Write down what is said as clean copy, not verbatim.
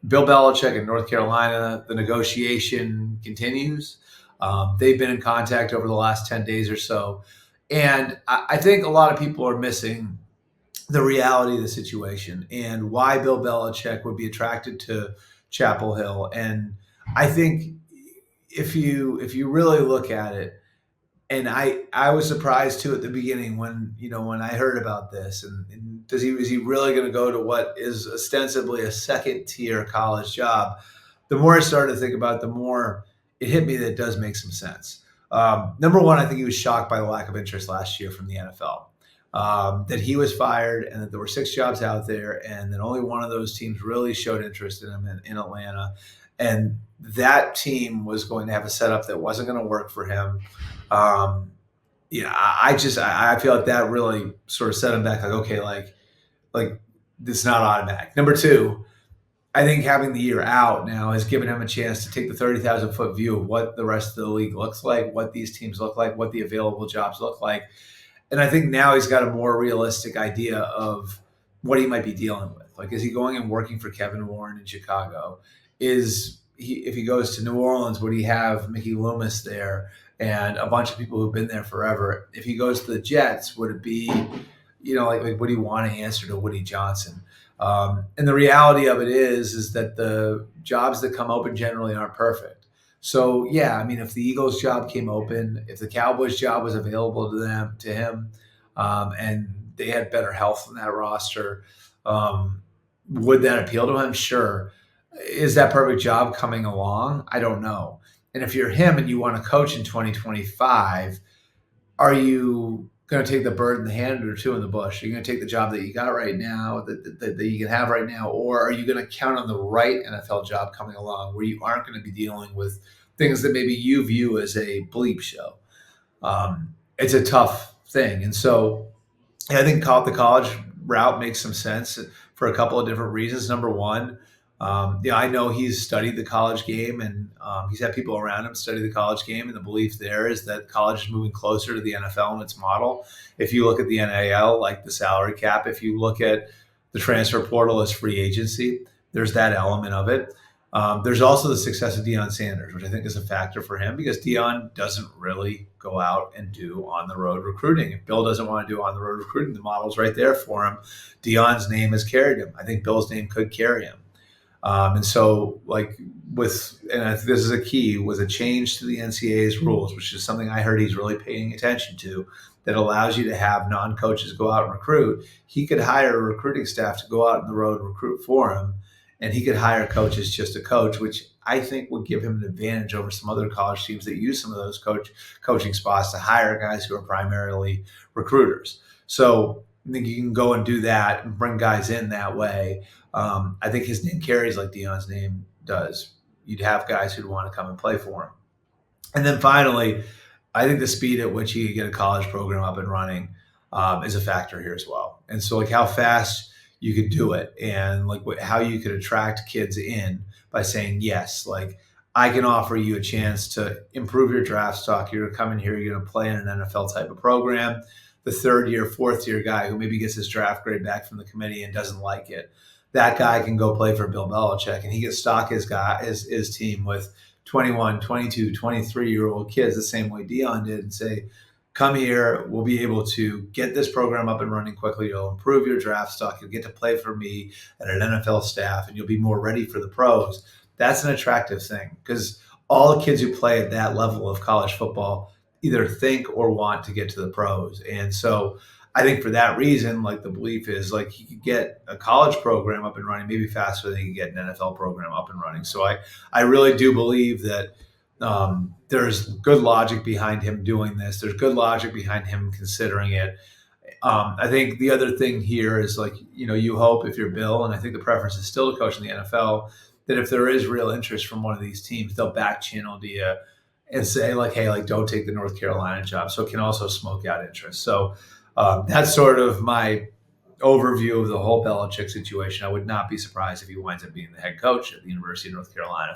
Bill Belichick in North Carolina, the negotiation continues. They've been in contact over the last 10 days or so. And I think a lot of people are missing the reality of the situation and why Bill Belichick would be attracted to Chapel Hill. And I think if you really look at it, and I was surprised too at the beginning when when I heard about this, and is he really going to go to what is ostensibly a second tier college job? The more I started to think about it, the more it hit me that it does make some sense. Number one, I think he was shocked by the lack of interest last year from the NFL. That he was fired, and that there were 6 jobs out there, and that only one of those teams really showed interest in him in Atlanta, and that team was going to have a setup that wasn't going to work for him. Um, yeah, I feel like that really sort of set him back. Like, okay, like this is not automatic. Number two, I think having the year out now has given him a chance to take the 30,000-foot view of what the rest of the league looks like, what these teams look like, what the available jobs look like. And I think now he's got a more realistic idea of what he might be dealing with. Like, is he going and working for Kevin Warren in Chicago? If he goes to New Orleans, would he have Mickey Loomis there and a bunch of people who've been there forever? If he goes to the Jets, would it be, like would he want to answer to Woody Johnson? And the reality of it is that the jobs that come open generally aren't perfect. So yeah, I mean, if the Eagles job came open, if the Cowboys job was available to him, and they had better health in that roster, would that appeal to him? Sure. Is that perfect job coming along? I don't know. And if you're him and you want to coach in 2025, are you going to take the bird in the hand or two in the bush? Are you going to take the job that you got right now, that you can have right now? Or are you going to count on the right NFL job coming along where you aren't going to be dealing with things that maybe you view as a bleep show? It's a tough thing. And so I think the college route makes some sense for a couple of different reasons. Number one, I know he's studied the college game, and he's had people around him study the college game, and the belief there is that college is moving closer to the NFL in its model. If you look at the NAL, like the salary cap, if you look at the transfer portal as free agency, there's that element of it. There's also the success of Deion Sanders, which I think is a factor for him because Deion doesn't really go out and do on-the-road recruiting. If Bill doesn't want to do on-the-road recruiting, the model's right there for him. Deion's name has carried him. I think Bill's name could carry him. And so, and I think this is a key, with a change to the NCAA's rules, which is something I heard he's really paying attention to, that allows you to have non-coaches go out and recruit. He could hire a recruiting staff to go out on the road and recruit for him, and he could hire coaches just to coach, which I think would give him an advantage over some other college teams that use some of those coaching spots to hire guys who are primarily recruiters. So I think you can go and do that and bring guys in that way. I think his name carries like Deion's name does. You'd have guys who'd want to come and play for him. And then finally, I think the speed at which he could get a college program up and running is a factor here as well. And so, like, how fast you could do it, and like how you could attract kids in by saying, yes, like, I can offer you a chance to improve your draft stock. You're going to come in here, you're going to play in an NFL type of program. The third year, fourth year guy who maybe gets his draft grade back from the committee and doesn't like it, that guy can go play for Bill Belichick, and he can stock his team with 21, 22, 23-year-old kids the same way Deion did, and say, come here, we'll be able to get this program up and running quickly. You'll improve your draft stock. You'll get to play for me and an NFL staff, and you'll be more ready for the pros. That's an attractive thing because all the kids who play at that level of college football either think or want to get to the pros. And so I think for that reason, like, the belief is like he could get a college program up and running maybe faster than he could get an NFL program up and running. So I really do believe that there's good logic behind him doing this. There's good logic behind him considering it. I think the other thing here is, like, you hope, if you're Bill, and I think the preference is still to coach in the NFL, that if there is real interest from one of these teams, they'll back channel to you and say, like, hey, like, don't take the North Carolina job. So it can also smoke out interest. So that's sort of my overview of the whole Belichick situation. I would not be surprised if he winds up being the head coach at the University of North Carolina.